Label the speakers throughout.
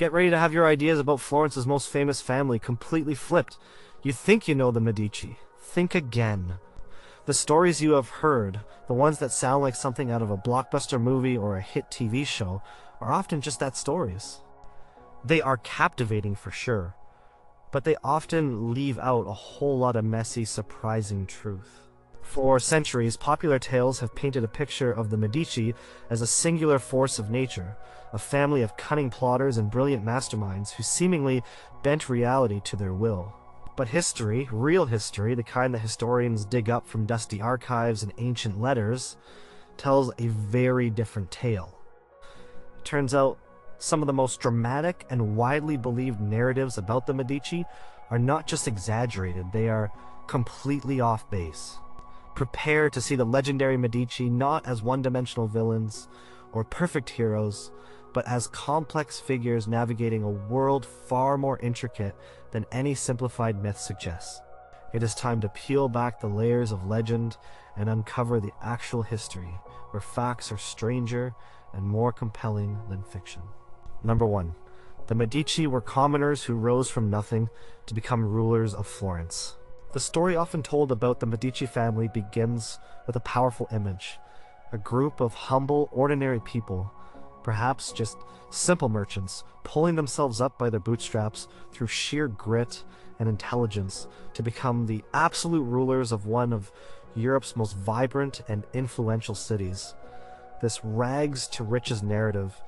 Speaker 1: Get ready to have your ideas about Florence's most famous family completely flipped. You think you know the Medici. Think again. The stories you have heard, the ones that sound like something out of a blockbuster movie or a hit TV show, are often just that, stories. They are captivating for sure, but they often leave out a whole lot of messy, surprising truth. For centuries, popular tales have painted a picture of the Medici as a singular force of nature, a family of cunning plotters and brilliant masterminds who seemingly bent reality to their will. But history, real history, the kind that historians dig up from dusty archives and ancient letters, tells a very different tale. It turns out, some of the most dramatic and widely believed narratives about the Medici are not just exaggerated, they are completely off base. Prepare to see the legendary Medici not as one-dimensional villains or perfect heroes, but as complex figures navigating a world far more intricate than any simplified myth suggests. It is time to peel back the layers of legend and uncover the actual history, where facts are stranger and more compelling than fiction. Number 1. The Medici were commoners who rose from nothing to become rulers of Florence. The story often told about the Medici family begins with a powerful image, a group of humble, ordinary people, perhaps just simple merchants, pulling themselves up by their bootstraps through sheer grit and intelligence to become the absolute rulers of one of Europe's most vibrant and influential cities. This rags to riches narrative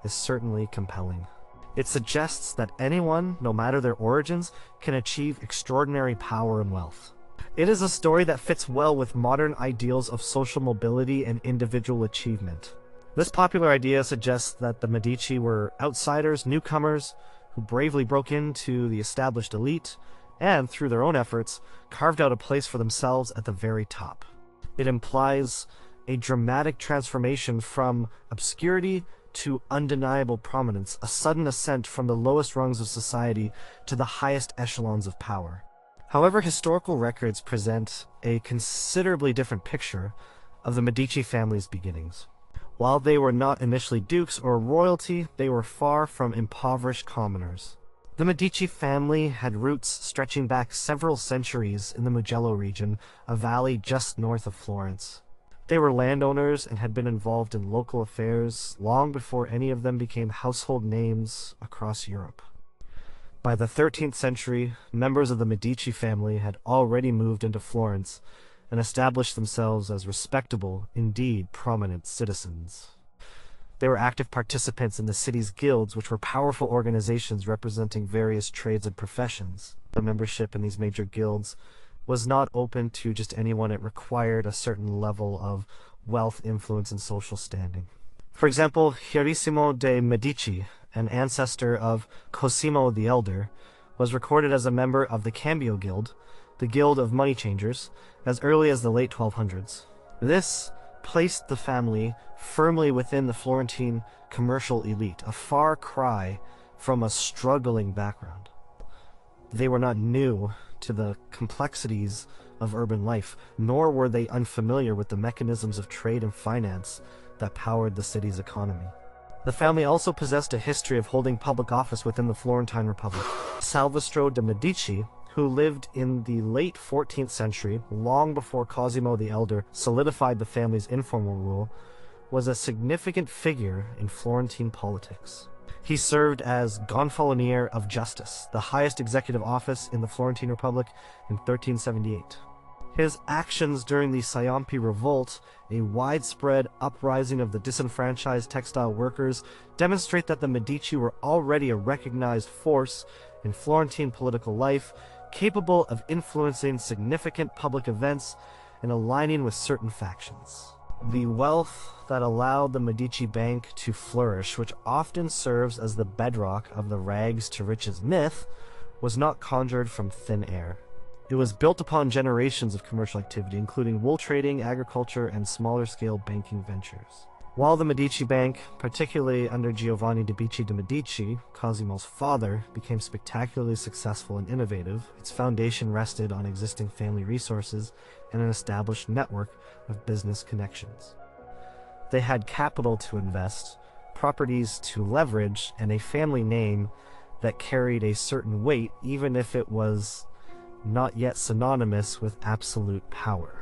Speaker 1: is certainly compelling. It suggests that anyone, no matter their origins, can achieve extraordinary power and wealth. It is a story that fits well with modern ideals of social mobility and individual achievement. This popular idea suggests that the Medici were outsiders, newcomers, who bravely broke into the established elite, and, through their own efforts, carved out a place for themselves at the very top. It implies a dramatic transformation from obscurity to undeniable prominence, a sudden ascent from the lowest rungs of society to the highest echelons of power. However, historical records present a considerably different picture of the Medici family's beginnings. While they were not initially dukes or royalty, they were far from impoverished commoners. The Medici family had roots stretching back several centuries in the Mugello region, a valley just north of Florence. They were landowners and had been involved in local affairs long before any of them became household names across Europe. By the 13th century, members of the Medici family had already moved into Florence and established themselves as respectable, indeed prominent citizens. They were active participants in the city's guilds, which were powerful organizations representing various trades and professions. The membership in these major guilds was not open to just anyone. It required a certain level of wealth, influence, and social standing. For example, Hieronymo de' Medici, an ancestor of Cosimo the Elder, was recorded as a member of the Cambio Guild, the Guild of Money Changers, as early as the late 1200s. This placed the family firmly within the Florentine commercial elite, a far cry from a struggling background. They were not new to the complexities of urban life, nor were they unfamiliar with the mechanisms of trade and finance that powered the city's economy. The family also possessed a history of holding public office within the Florentine Republic. Salvestro de' Medici, who lived in the late 14th century, long before Cosimo the Elder solidified the family's informal rule, was a significant figure in Florentine politics. He served as Gonfalonier of Justice, the highest executive office in the Florentine Republic, in 1378. His actions during the Ciompi Revolt, a widespread uprising of the disenfranchised textile workers, demonstrate that the Medici were already a recognized force in Florentine political life, capable of influencing significant public events and aligning with certain factions. The wealth that allowed the Medici Bank to flourish, which often serves as the bedrock of the rags to riches myth, was not conjured from thin air. It was built upon generations of commercial activity, including wool trading, agriculture, and smaller-scale banking ventures. While the Medici Bank, particularly under Giovanni de' Medici, Cosimo's father, became spectacularly successful and innovative, its foundation rested on existing family resources and an established network of business connections. They had capital to invest, properties to leverage, and a family name that carried a certain weight, even if it was not yet synonymous with absolute power.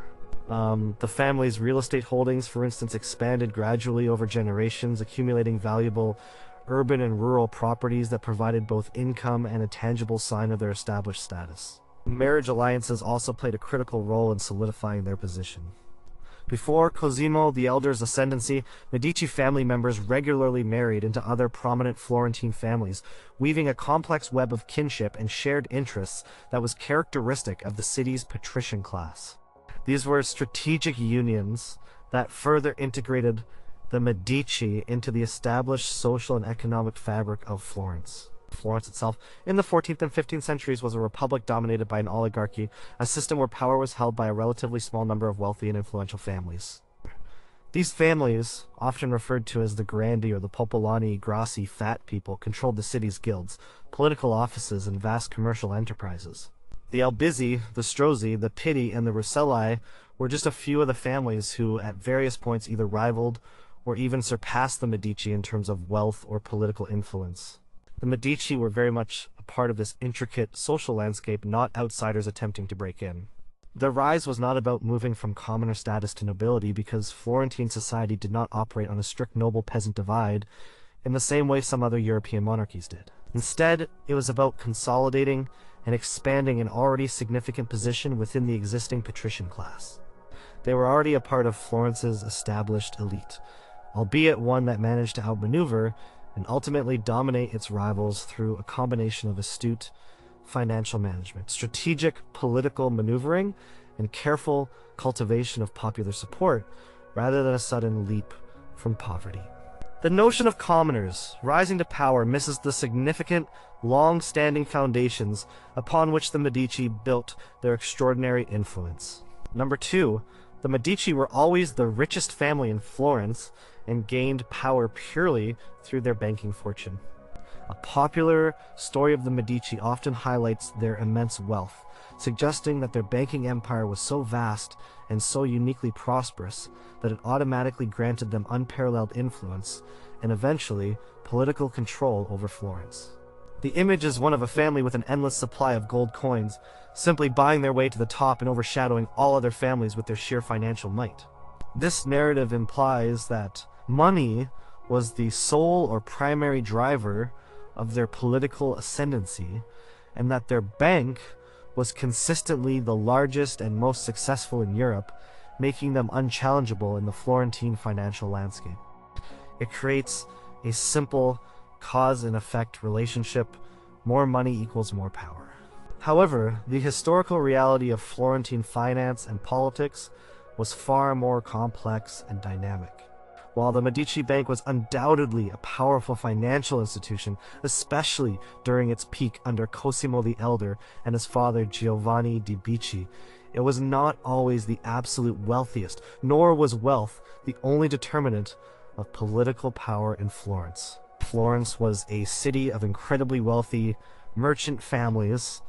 Speaker 1: The family's real estate holdings, for instance, expanded gradually over generations, accumulating valuable urban and rural properties that provided both income and a tangible sign of their established status. Marriage alliances also played a critical role in solidifying their position. Before Cosimo the Elder's ascendancy, Medici family members regularly married into other prominent Florentine families, weaving a complex web of kinship and shared interests that was characteristic of the city's patrician class. These were strategic unions that further integrated the Medici into the established social and economic fabric of Florence. Florence itself, in the 14th and 15th centuries, was a republic dominated by an oligarchy, a system where power was held by a relatively small number of wealthy and influential families. These families, often referred to as the Grandi or the Popolani Grassi fat people, controlled the city's guilds, political offices, and vast commercial enterprises. The Albizzi, the Strozzi, the Pitti, and the Russelli were just a few of the families who, at various points, either rivaled or even surpassed the Medici in terms of wealth or political influence. The Medici were very much a part of this intricate social landscape, not outsiders attempting to break in. Their rise was not about moving from commoner status to nobility, because Florentine society did not operate on a strict noble-peasant divide in the same way some other European monarchies did. Instead, it was about consolidating and expanding an already significant position within the existing patrician class. They were already a part of Florence's established elite, albeit one that managed to outmaneuver and ultimately dominate its rivals through a combination of astute financial management, strategic political maneuvering, and careful cultivation of popular support, rather than a sudden leap from poverty. The notion of commoners rising to power misses the significant, long-standing foundations upon which the Medici built their extraordinary influence. Number 2, the Medici were always the richest family in Florence and gained power purely through their banking fortune. A popular story of the Medici often highlights their immense wealth, suggesting that their banking empire was so vast and so uniquely prosperous that it automatically granted them unparalleled influence and eventually political control over Florence. The image is one of a family with an endless supply of gold coins, simply buying their way to the top and overshadowing all other families with their sheer financial might. This narrative implies that money was the sole or primary driver of their political ascendancy, and that their bank was consistently the largest and most successful in Europe, making them unchallengeable in the Florentine financial landscape. It creates a simple cause and effect relationship: more money equals more power. However, the historical reality of Florentine finance and politics was far more complex and dynamic. While the Medici Bank was undoubtedly a powerful financial institution, especially during its peak under Cosimo the Elder and his father Giovanni di Bicci, it was not always the absolute wealthiest, nor was wealth the only determinant of political power in Florence. Florence was a city of incredibly wealthy merchant families,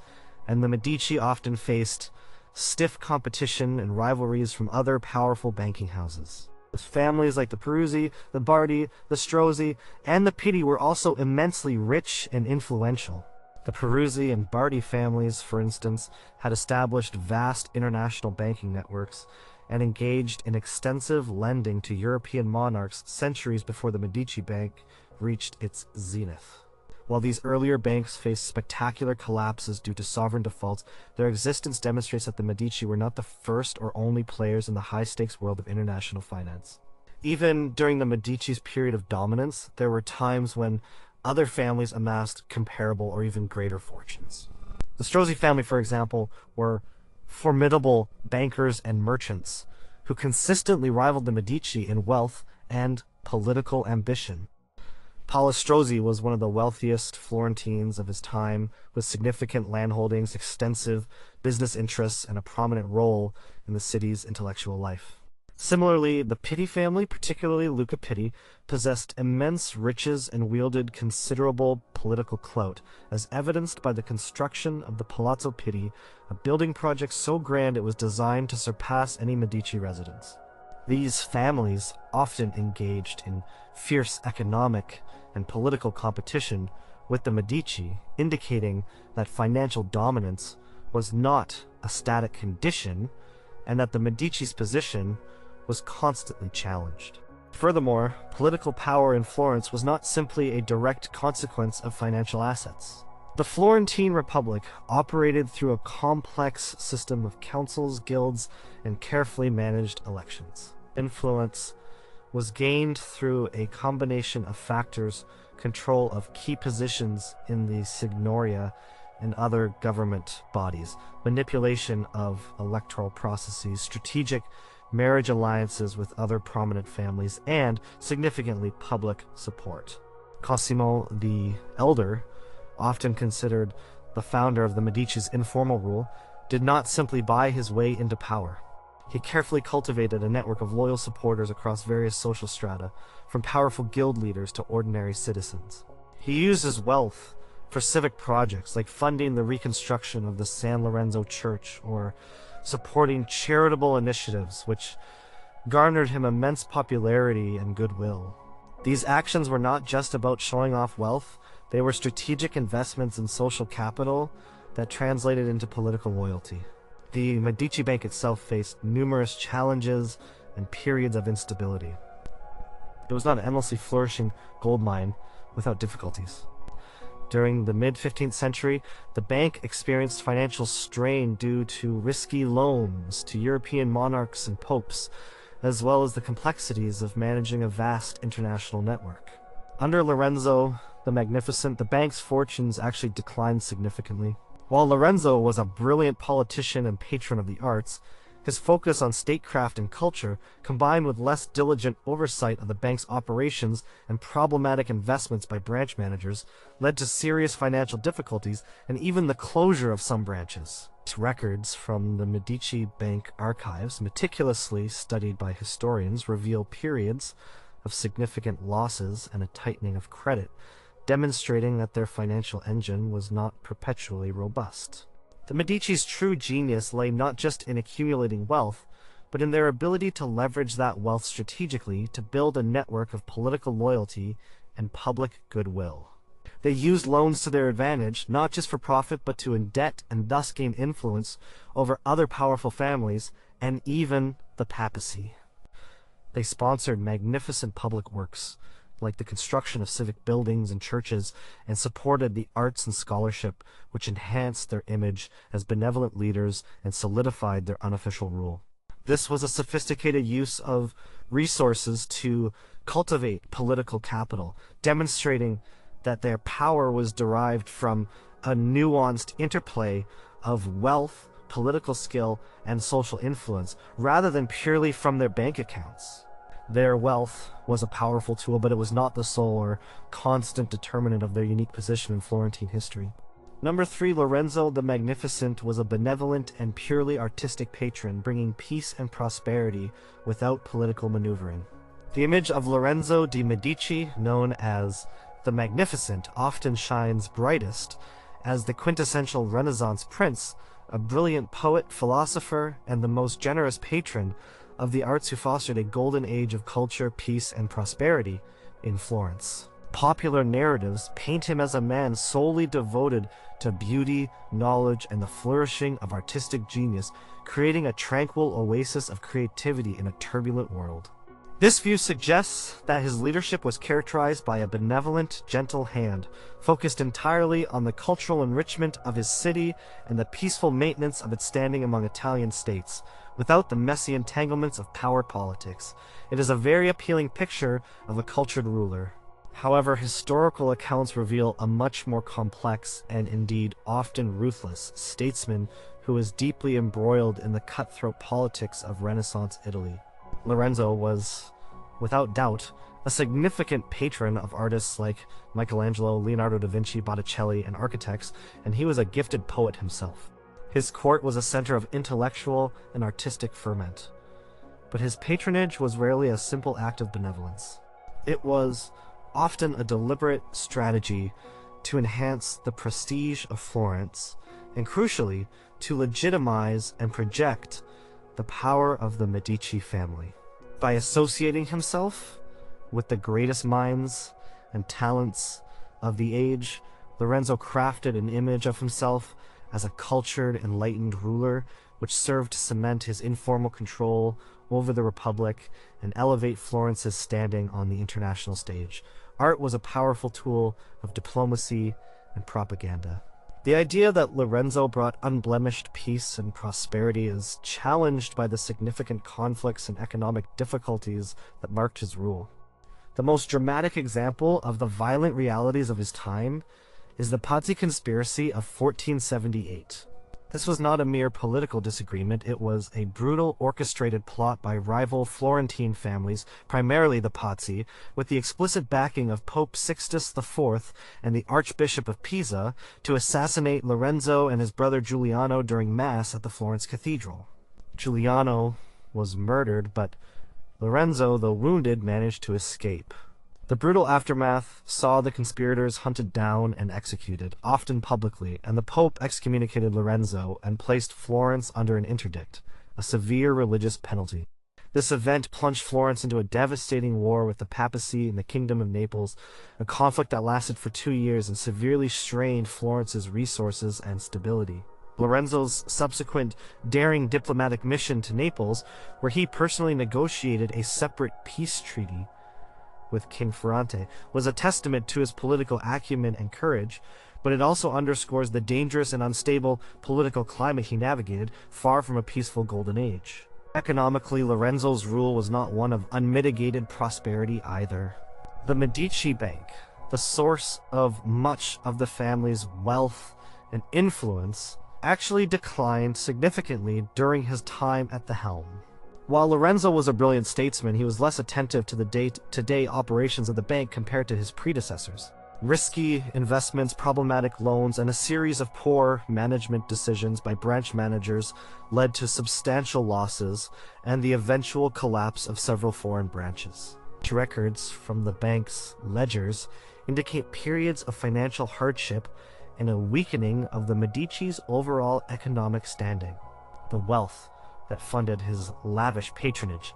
Speaker 1: and the Medici often faced stiff competition and rivalries from other powerful banking houses. Families like the Peruzzi, the Bardi, the Strozzi, and the Pitti were also immensely rich and influential. The Peruzzi and Bardi families, for instance, had established vast international banking networks and engaged in extensive lending to European monarchs centuries before the Medici Bank reached its zenith. While these earlier banks faced spectacular collapses due to sovereign defaults, their existence demonstrates that the Medici were not the first or only players in the high-stakes world of international finance. Even during the Medici's period of dominance, there were times when other families amassed comparable or even greater fortunes. The Strozzi family, for example, were formidable bankers and merchants who consistently rivaled the Medici in wealth and political ambition. Paolo Strozzi was one of the wealthiest Florentines of his time, with significant landholdings, extensive business interests, and a prominent role in the city's intellectual life. Similarly, the Pitti family, particularly Luca Pitti, possessed immense riches and wielded considerable political clout, as evidenced by the construction of the Palazzo Pitti, a building project so grand it was designed to surpass any Medici residence. These families often engaged in fierce economic and political competition with the Medici, indicating that financial dominance was not a static condition and that the Medici's position was constantly challenged. Furthermore, political power in Florence was not simply a direct consequence of financial assets. The Florentine Republic operated through a complex system of councils, guilds, and carefully managed elections. Influence was gained through a combination of factors: control of key positions in the signoria and other government bodies, manipulation of electoral processes, strategic marriage alliances with other prominent families, and, significantly, public support. Cosimo the Elder, often considered the founder of the Medici's informal rule, did not simply buy his way into power. He carefully cultivated a network of loyal supporters across various social strata, from powerful guild leaders to ordinary citizens. He used his wealth for civic projects like funding the reconstruction of the San Lorenzo Church or supporting charitable initiatives, which garnered him immense popularity and goodwill. These actions were not just about showing off wealth, they were strategic investments in social capital that translated into political loyalty. The Medici Bank itself faced numerous challenges and periods of instability. It was not an endlessly flourishing gold mine without difficulties. During the mid-15th century, the bank experienced financial strain due to risky loans to European monarchs and popes, as well as the complexities of managing a vast international network. Under Lorenzo the Magnificent, the bank's fortunes actually declined significantly. While Lorenzo was a brilliant politician and patron of the arts, his focus on statecraft and culture, combined with less diligent oversight of the bank's operations and problematic investments by branch managers, led to serious financial difficulties and even the closure of some branches. Records from the Medici Bank archives, meticulously studied by historians, reveal periods of significant losses and a tightening of credit, demonstrating that their financial engine was not perpetually robust. The Medici's true genius lay not just in accumulating wealth, but in their ability to leverage that wealth strategically to build a network of political loyalty and public goodwill. They used loans to their advantage, not just for profit, but to indebt and thus gain influence over other powerful families and even the papacy. They sponsored magnificent public works, like the construction of civic buildings and churches, and supported the arts and scholarship, which enhanced their image as benevolent leaders and solidified their unofficial rule. This was a sophisticated use of resources to cultivate political capital, demonstrating that their power was derived from a nuanced interplay of wealth, political skill, and social influence, rather than purely from their bank accounts. Their wealth was a powerful tool, but it was not the sole or constant determinant of their unique position in Florentine history. Number 3, Lorenzo the Magnificent was a benevolent and purely artistic patron, bringing peace and prosperity without political maneuvering. The image of Lorenzo de' Medici, known as the Magnificent, often shines brightest as the quintessential Renaissance prince, a brilliant poet, philosopher, and the most generous patron of the arts who fostered a golden age of culture, peace, and prosperity in Florence. Popular narratives paint him as a man solely devoted to beauty, knowledge, and the flourishing of artistic genius, creating a tranquil oasis of creativity in a turbulent world. This view suggests that his leadership was characterized by a benevolent, gentle hand, focused entirely on the cultural enrichment of his city and the peaceful maintenance of its standing among Italian states, without the messy entanglements of power politics. It is a very appealing picture of a cultured ruler. However, historical accounts reveal a much more complex and indeed often ruthless statesman who was deeply embroiled in the cutthroat politics of Renaissance Italy. Lorenzo was, without doubt, a significant patron of artists like Michelangelo, Leonardo da Vinci, Botticelli, and architects, and he was a gifted poet himself. His court was a center of intellectual and artistic ferment, but his patronage was rarely a simple act of benevolence. It was often a deliberate strategy to enhance the prestige of Florence, and crucially, to legitimize and project the power of the Medici family. By associating himself with the greatest minds and talents of the age, Lorenzo crafted an image of himself as a cultured, enlightened ruler, which served to cement his informal control over the Republic and elevate Florence's standing on the international stage. Art was a powerful tool of diplomacy and propaganda. The idea that Lorenzo brought unblemished peace and prosperity is challenged by the significant conflicts and economic difficulties that marked his rule. The most dramatic example of the violent realities of his time is the Pazzi conspiracy of 1478. This was not a mere political disagreement, it was a brutal orchestrated plot by rival Florentine families, primarily the Pazzi, with the explicit backing of Pope Sixtus IV and the Archbishop of Pisa to assassinate Lorenzo and his brother Giuliano during Mass at the Florence Cathedral. Giuliano was murdered, but Lorenzo, though wounded, managed to escape. The brutal aftermath saw the conspirators hunted down and executed, often publicly, and the Pope excommunicated Lorenzo and placed Florence under an interdict, a severe religious penalty. This event plunged Florence into a devastating war with the papacy and the Kingdom of Naples, a conflict that lasted for 2 years and severely strained Florence's resources and stability. Lorenzo's subsequent daring diplomatic mission to Naples, where he personally negotiated a separate peace treaty with King Ferrante, was a testament to his political acumen and courage, but it also underscores the dangerous and unstable political climate he navigated, far from a peaceful golden age. Economically, Lorenzo's rule was not one of unmitigated prosperity either. The Medici Bank, the source of much of the family's wealth and influence, actually declined significantly during his time at the helm. While Lorenzo was a brilliant statesman, he was less attentive to the day-to-day operations of the bank compared to his predecessors. Risky investments, problematic loans, and a series of poor management decisions by branch managers led to substantial losses and the eventual collapse of several foreign branches. Records from the bank's ledgers indicate periods of financial hardship and a weakening of the Medici's overall economic standing. The wealth that funded his lavish patronage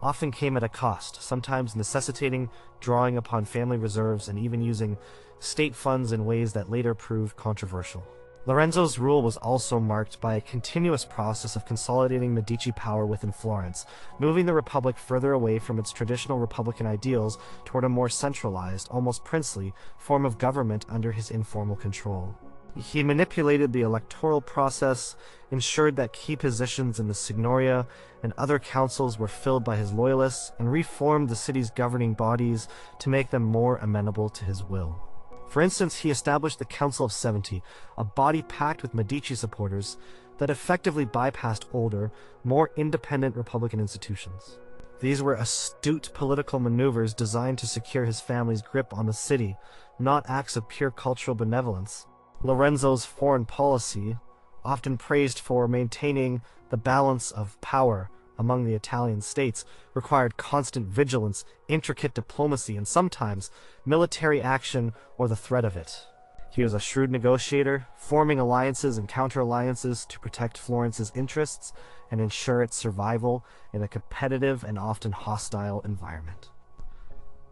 Speaker 1: often came at a cost, sometimes necessitating drawing upon family reserves and even using state funds in ways that later proved controversial. Lorenzo's rule was also marked by a continuous process of consolidating Medici power within Florence, moving the Republic further away from its traditional republican ideals toward a more centralized, almost princely, form of government under his informal control. He manipulated the electoral process, ensured that key positions in the Signoria and other councils were filled by his loyalists, and reformed the city's governing bodies to make them more amenable to his will. For instance, he established the Council of 70, a body packed with Medici supporters that effectively bypassed older, more independent Republican institutions. These were astute political maneuvers designed to secure his family's grip on the city, not acts of pure cultural benevolence. Lorenzo's foreign policy, often praised for maintaining the balance of power among the Italian states, required constant vigilance, intricate diplomacy, and sometimes military action or the threat of it. He was a shrewd negotiator, forming alliances and counter-alliances to protect Florence's interests and ensure its survival in a competitive and often hostile environment.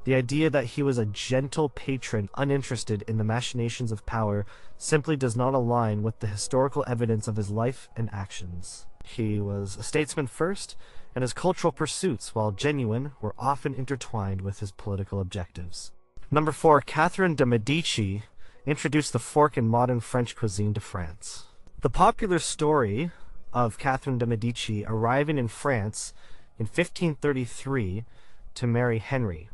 Speaker 1: The idea that he was a gentle patron uninterested in the machinations of power simply does not align with the historical evidence of his life and actions. He was a statesman first, and his cultural pursuits, while genuine, were often intertwined with his political objectives. Number 4. Catherine de' Medici introduced the fork in modern French cuisine to France. The popular story of Catherine de' Medici arriving in France in 1533 to marry Henry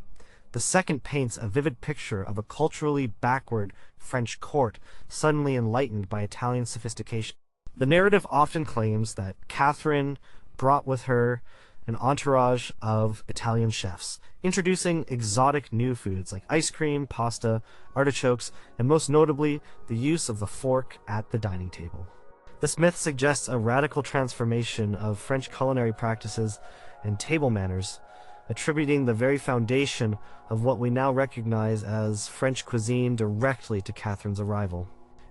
Speaker 1: II paints a vivid picture of a culturally backward French court suddenly enlightened by Italian sophistication. The narrative often claims that Catherine brought with her an entourage of Italian chefs, introducing exotic new foods like ice cream, pasta, artichokes, and most notably, the use of the fork at the dining table. This myth suggests a radical transformation of French culinary practices and table manners, attributing the very foundation of what we now recognize as French cuisine directly to Catherine's arrival.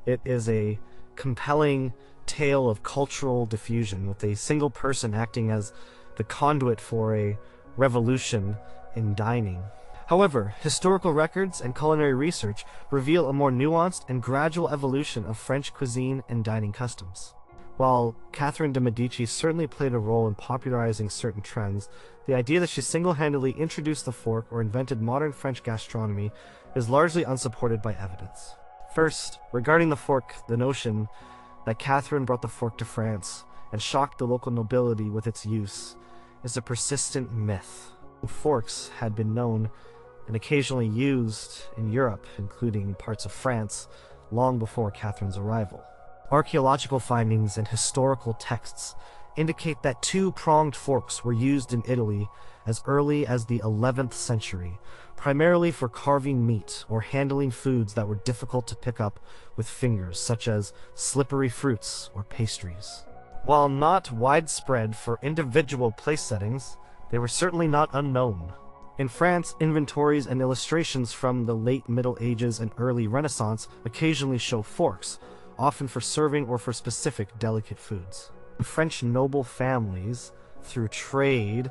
Speaker 1: It is a compelling tale of cultural diffusion, with a single person acting as the conduit for a revolution in dining. However, historical records and culinary research reveal a more nuanced and gradual evolution of French cuisine and dining customs. While Catherine de' Medici certainly played a role in popularizing certain trends, the idea that she single-handedly introduced the fork or invented modern French gastronomy is largely unsupported by evidence. First, regarding the fork, the notion that Catherine brought the fork to France and shocked the local nobility with its use is a persistent myth. Forks had been known and occasionally used in Europe, including parts of France, long before Catherine's arrival. Archaeological findings and historical texts indicate that two-pronged forks were used in Italy as early as the 11th century, primarily for carving meat or handling foods that were difficult to pick up with fingers, such as slippery fruits or pastries. While not widespread for individual place settings, they were certainly not unknown. In France, inventories and illustrations from the late Middle Ages and early Renaissance occasionally show forks, often for serving or for specific delicate foods. French noble families, through trade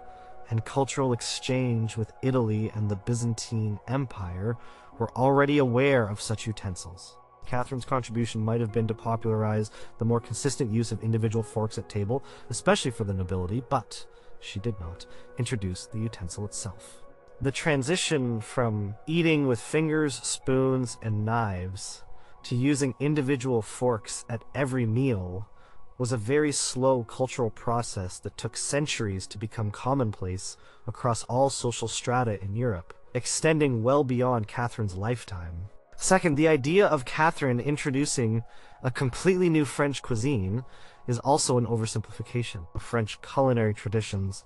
Speaker 1: and cultural exchange with Italy and the Byzantine Empire, were already aware of such utensils. Catherine's contribution might have been to popularize the more consistent use of individual forks at table, especially for the nobility, but she did not introduce the utensil itself. The transition from eating with fingers, spoons, and knives to using individual forks at every meal was a very slow cultural process that took centuries to become commonplace across all social strata in Europe, extending well beyond Catherine's lifetime. Second, the idea of Catherine introducing a completely new French cuisine is also an oversimplification. French culinary traditions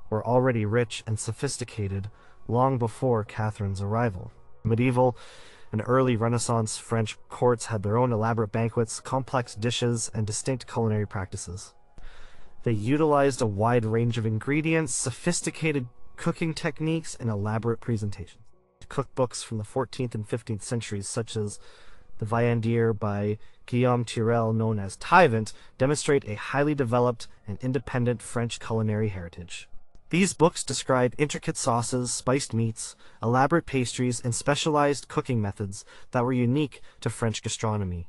Speaker 1: were already rich and sophisticated long before Catherine's arrival. Medieval and early Renaissance French courts had their own elaborate banquets, complex dishes, and distinct culinary practices. They utilized a wide range of ingredients, sophisticated cooking techniques, and elaborate presentations. Cookbooks from the 14th and 15th centuries, such as the Viandière by Guillaume Tirel, known as Taillevent, demonstrate a highly developed and independent French culinary heritage. These books describe intricate sauces, spiced meats, elaborate pastries, and specialized cooking methods that were unique to French gastronomy.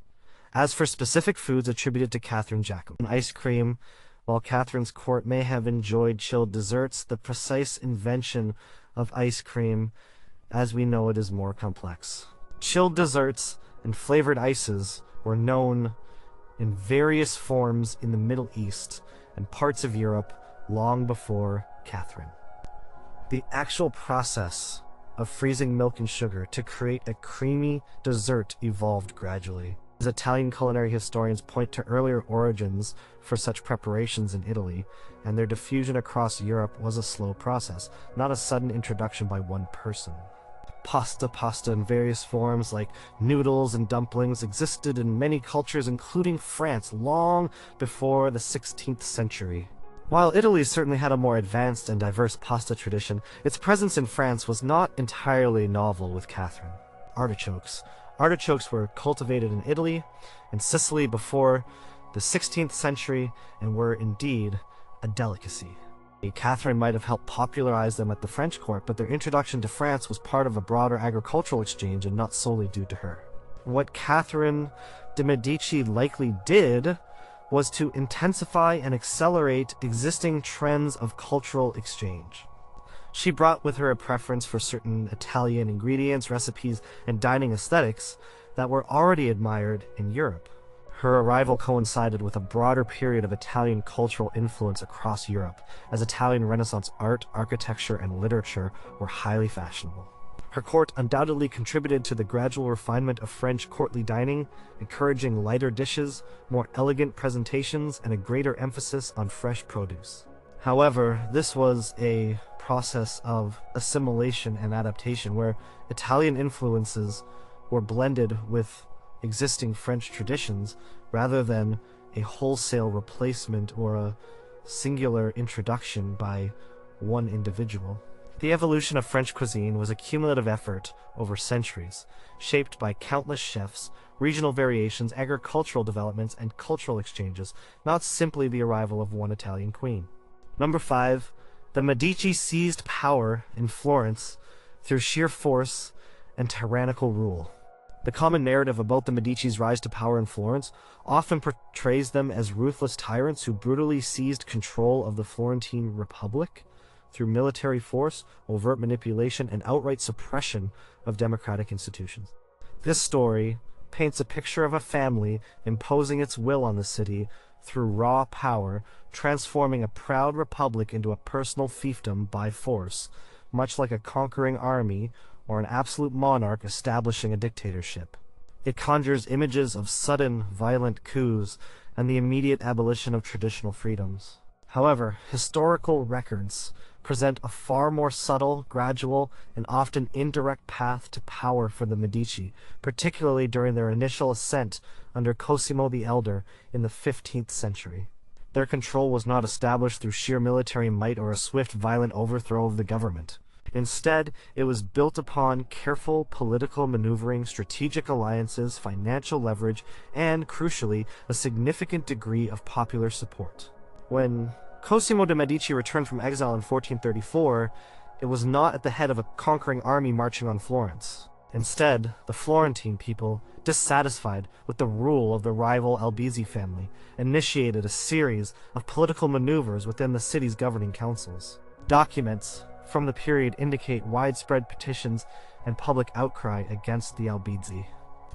Speaker 1: As for specific foods attributed to Catherine Jacqueline, ice cream, while Catherine's court may have enjoyed chilled desserts, the precise invention of ice cream, as we know it, is more complex. Chilled desserts and flavored ices were known in various forms in the Middle East and parts of Europe long before Catherine. The actual process of freezing milk and sugar to create a creamy dessert evolved gradually. As Italian culinary historians point to earlier origins for such preparations in Italy, and their diffusion across Europe was a slow process, not a sudden introduction by one person. Pasta in various forms like noodles and dumplings existed in many cultures, including France, long before the 16th century. While Italy certainly had a more advanced and diverse pasta tradition, its presence in France was not entirely novel with Catherine. Artichokes. Artichokes were cultivated in Italy and Sicily before the 16th century and were indeed a delicacy. Catherine might have helped popularize them at the French court, but their introduction to France was part of a broader agricultural exchange and not solely due to her. What Catherine de' Medici likely did was to intensify and accelerate existing trends of cultural exchange. She brought with her a preference for certain Italian ingredients, recipes, and dining aesthetics that were already admired in Europe. Her arrival coincided with a broader period of Italian cultural influence across Europe, as Italian Renaissance art, architecture, and literature were highly fashionable. Her court undoubtedly contributed to the gradual refinement of French courtly dining, encouraging lighter dishes, more elegant presentations, and a greater emphasis on fresh produce. However, this was a process of assimilation and adaptation where Italian influences were blended with existing French traditions rather than a wholesale replacement or a singular introduction by one individual. The evolution of French cuisine was a cumulative effort over centuries, shaped by countless chefs, regional variations, agricultural developments, and cultural exchanges, not simply the arrival of one Italian queen. Number 5. The Medici seized power in Florence through sheer force and tyrannical rule. The common narrative about the Medici's rise to power in Florence often portrays them as ruthless tyrants who brutally seized control of the Florentine Republic through military force, overt manipulation, and outright suppression of democratic institutions. This story paints a picture of a family imposing its will on the city through raw power, transforming a proud republic into a personal fiefdom by force, much like a conquering army or an absolute monarch establishing a dictatorship. It conjures images of sudden, violent coups and the immediate abolition of traditional freedoms. However, historical records present a far more subtle, gradual, and often indirect path to power for the Medici, particularly during their initial ascent under Cosimo the Elder in the 15th century. Their control was not established through sheer military might or a swift, violent overthrow of the government. Instead, it was built upon careful political maneuvering, strategic alliances, financial leverage, and, crucially, a significant degree of popular support. When Cosimo de' Medici returned from exile in 1434, it was not at the head of a conquering army marching on Florence. Instead, the Florentine people, dissatisfied with the rule of the rival Albizzi family, initiated a series of political maneuvers within the city's governing councils. Documents from the period indicate widespread petitions and public outcry against the Albizzi.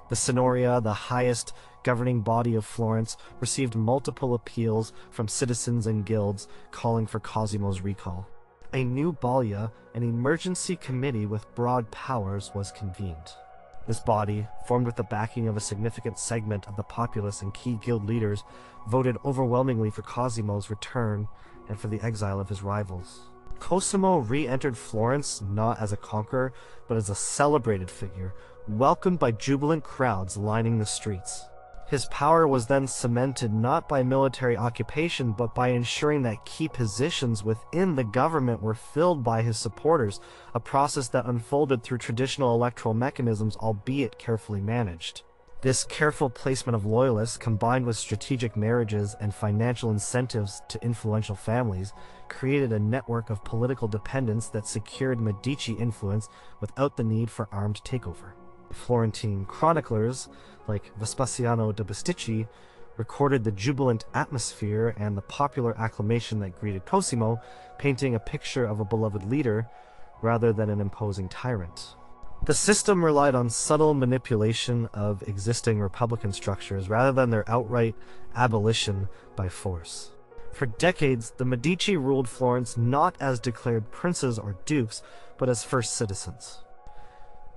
Speaker 1: The Signoria, the highest governing body of Florence, received multiple appeals from citizens and guilds calling for Cosimo's recall. A new Balia, an emergency committee with broad powers, was convened. This body, formed with the backing of a significant segment of the populace and key guild leaders, voted overwhelmingly for Cosimo's return and for the exile of his rivals. Cosimo re-entered Florence not as a conqueror, but as a celebrated figure, welcomed by jubilant crowds lining the streets. His power was then cemented not by military occupation, but by ensuring that key positions within the government were filled by his supporters, a process that unfolded through traditional electoral mechanisms, albeit carefully managed. This careful placement of loyalists, combined with strategic marriages and financial incentives to influential families, created a network of political dependence that secured Medici influence without the need for armed takeover. Florentine chroniclers, like Vespasiano da Bisticci, recorded the jubilant atmosphere and the popular acclamation that greeted Cosimo, painting a picture of a beloved leader rather than an imposing tyrant. The system relied on subtle manipulation of existing republican structures rather than their outright abolition by force. For decades, the Medici ruled Florence not as declared princes or dukes, but as first citizens.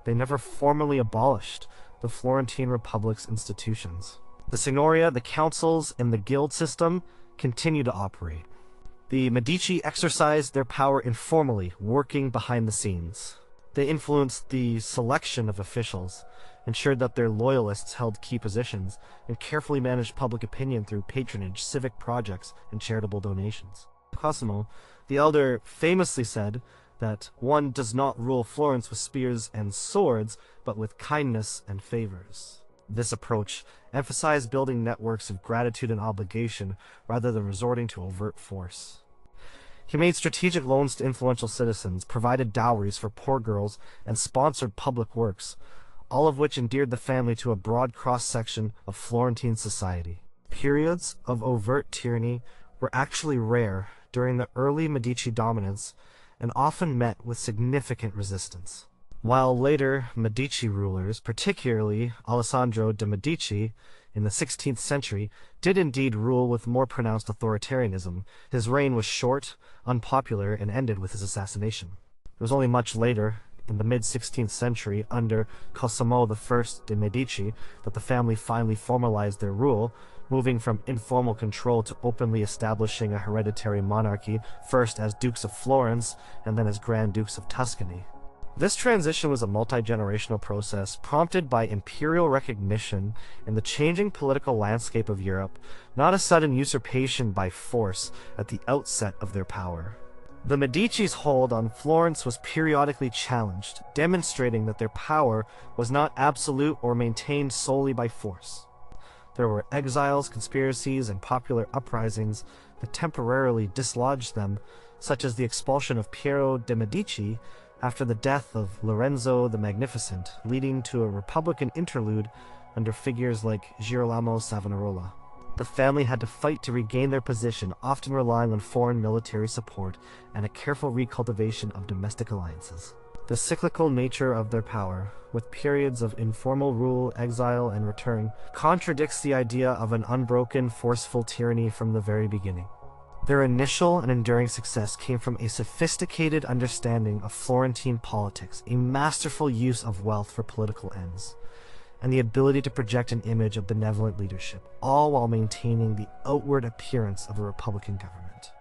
Speaker 1: They never formally abolished the Florentine Republic's institutions. The Signoria, the councils, and the guild system continue to operate. The Medici exercised their power informally, working behind the scenes. They influenced the selection of officials, ensured that their loyalists held key positions, and carefully managed public opinion through patronage, civic projects, and charitable donations. Cosimo the Elder famously said that one does not rule Florence with spears and swords, but with kindness and favors. This approach emphasized building networks of gratitude and obligation rather than resorting to overt force. He made strategic loans to influential citizens, provided dowries for poor girls, and sponsored public works, all of which endeared the family to a broad cross-section of Florentine society. Periods of overt tyranny were actually rare during the early Medici dominance and often met with significant resistance. While later Medici rulers, particularly Alessandro de' Medici, in the 16th century, did indeed rule with more pronounced authoritarianism, his reign was short, unpopular, and ended with his assassination. It was only much later, in the mid-16th century, under Cosimo I de' Medici, that the family finally formalized their rule, moving from informal control to openly establishing a hereditary monarchy, first as Dukes of Florence and then as Grand Dukes of Tuscany. This transition was a multi-generational process prompted by imperial recognition in the changing political landscape of Europe, not a sudden usurpation by force at the outset of their power. The Medici's hold on Florence was periodically challenged, demonstrating that their power was not absolute or maintained solely by force. There were exiles, conspiracies, and popular uprisings that temporarily dislodged them, such as the expulsion of Piero de' Medici after the death of Lorenzo the Magnificent, leading to a republican interlude under figures like Girolamo Savonarola. The family had to fight to regain their position, often relying on foreign military support and a careful recultivation of domestic alliances. The cyclical nature of their power, with periods of informal rule, exile, and return, contradicts the idea of an unbroken, forceful tyranny from the very beginning. Their initial and enduring success came from a sophisticated understanding of Florentine politics, a masterful use of wealth for political ends, and the ability to project an image of benevolent leadership, all while maintaining the outward appearance of a republican government.